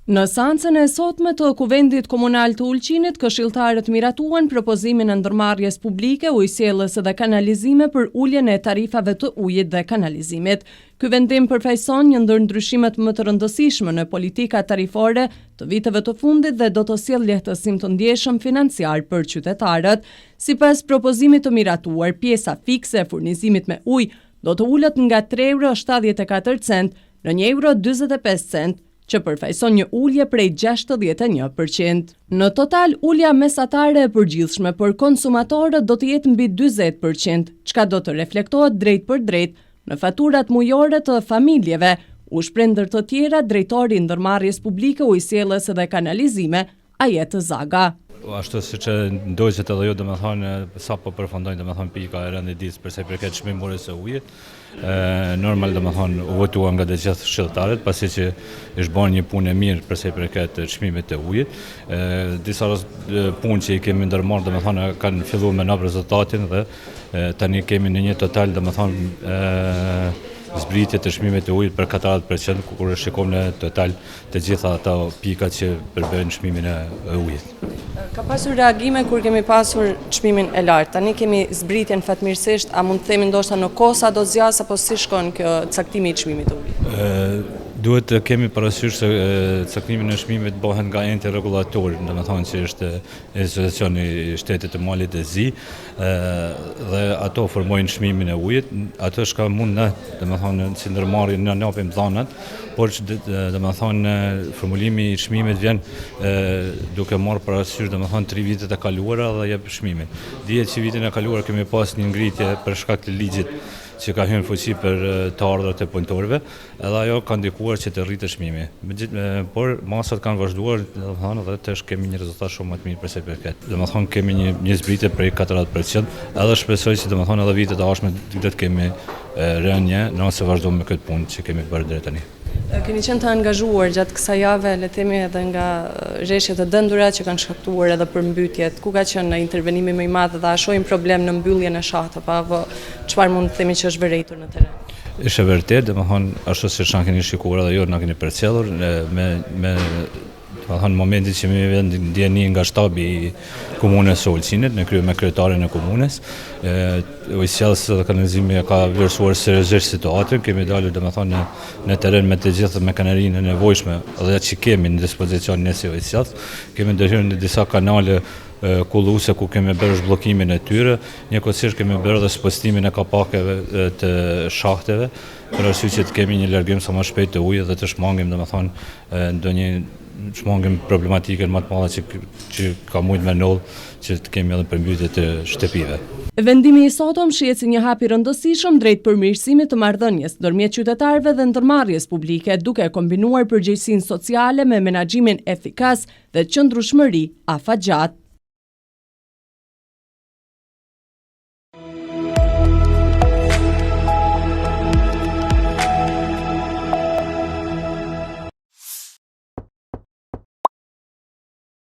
Në seancën e sotme të Kuvendit Komunal të Ulqinit, këshilltarët miratuan propozimin e ndërmarrjes publike ujësjellës dhe kanalizime për uljen e tarifave të ujit dhe kanalizimit. Ky vendim përfaqëson një ndër ndryshimet më të rëndësishme në politika tarifore të viteve të fundit dhe do të sjellë lehtësim të ndjeshëm financiar për qytetarët. Sipas propozimit të miratuar, pjesa fikse e furnizimit me ujë do të ulët nga €3.74 në €1.45, që përfaqëson një ulje prej 61%. Në total, ulja mesatare e përgjithshme për konsumatorët do të jetë mbi 40%, çka do të reflektohet drejt për drejt në faturat mujore të familjeve, u shpreh ndër të tjera drejtori i ndërmarrjes publike ujësjellës dhe kanalizime, Ajet Zaga. Ashtu siç e ndojët edhe ju, domethënë sa po përfundojnë domethënë pika e renditës për sa i përket çmimores së ujit. Normal domethënë u votua nga të gjithë këshilltarët, pasi që është bërë një punë e mirë për sa i përket çmimit të ujit. Disa punë që i kemi ndërmarrë domethënë kanë filluar me nap rezultatin dhe tani kemi në një total domethënë zbritje të çmimit të ujit për 40%, kur shikojmë në total të gjitha ato pikat që përbëjnë çmimin e ujit. Ka pasur reagime kur kemi pasur çmimin e lartë. Tani kemi zbritjen fatmirësisht, a mund të themi ndoshta në kohë sa do zgjas apo si shkon kjo caktimi i çmimit të ujit? Duhet të kemi parasysh se caktimi i çmimit bëhet nga enti rregullator, domethënë që është institucioni i Shtetit të Malit të Zi, dhe ato formojnë çmimin e ujit. Ato shka mund ne, domethënë si ndërmarrje në japim dhënat, por domethënë formulimi i çmimit vjen duke marrë parasysh domethënë 3 vitet e kaluara dhe jep çmimin. Dihet që vitin e kaluar kemi pas një ngritje për shkak të ligjit që ka hyrë në fuqi për të ardhurat e punëtorëve, edhe ajo ka ndikuar që të rritë çmimi. Por masat kanë vazhduar, domethënë, dhe tash kemi një rezultat shumë më të mirë për sa i përket. Domethënë kemi një zbritje prej 40%, edhe shpresoj që domethënë edhe vitet e ardhshme do të kemi rënje nëse vazhdojmë me këtë punë që kemi bërë deri tani. Keni qenë të angazhuar gjatë kësaj jave, le të themi edhe nga rreshtet e dëndura që kanë shkaktuar edhe përmbytjet. Ku ka qenë intervenimi më i madh dhe a shohim problem në mbylljen e shahtave apo çfarë mund të themi që është vërejtur në teren? Është e vërtetë, domethënë ashtu siç na keni shikuar edhe ju, na keni përcjellur me në momentin që mi vjen ndjeni nga shtabi i komunës së Ulqinit, me kryetarin e komunës, ujësjellës dhe kanalizimi ka vlerësuar seriozisht situatën, kemi dalur domethënë në teren me të gjithë mekanerinë e nevojshme dhe që kemi në dispozicion ne si ujësjellës, kemi ndërhyrë në disa kanale kulluese ku kemi bërë zhbllokimin e tyre, njëkohësisht kemi bërë edhe spostimin e kapakeve të shahteve, për arsye që të kemi një largim sa më shpejt të ujit dhe të shmangim domethënë ndonjë shmangim problematikën më të madhe që ka mujt me ndodh që të kemi edhe përmbytje të shtëpive. Vendimi i sotëm shihet si një hap i rëndësishëm drejt përmirësimit të marrëdhënies ndërmjet qytetarëve dhe ndërmarrjes publike, duke kombinuar përgjegjësinë sociale me menaxhimin efikas dhe qëndrueshmëri afatgjat.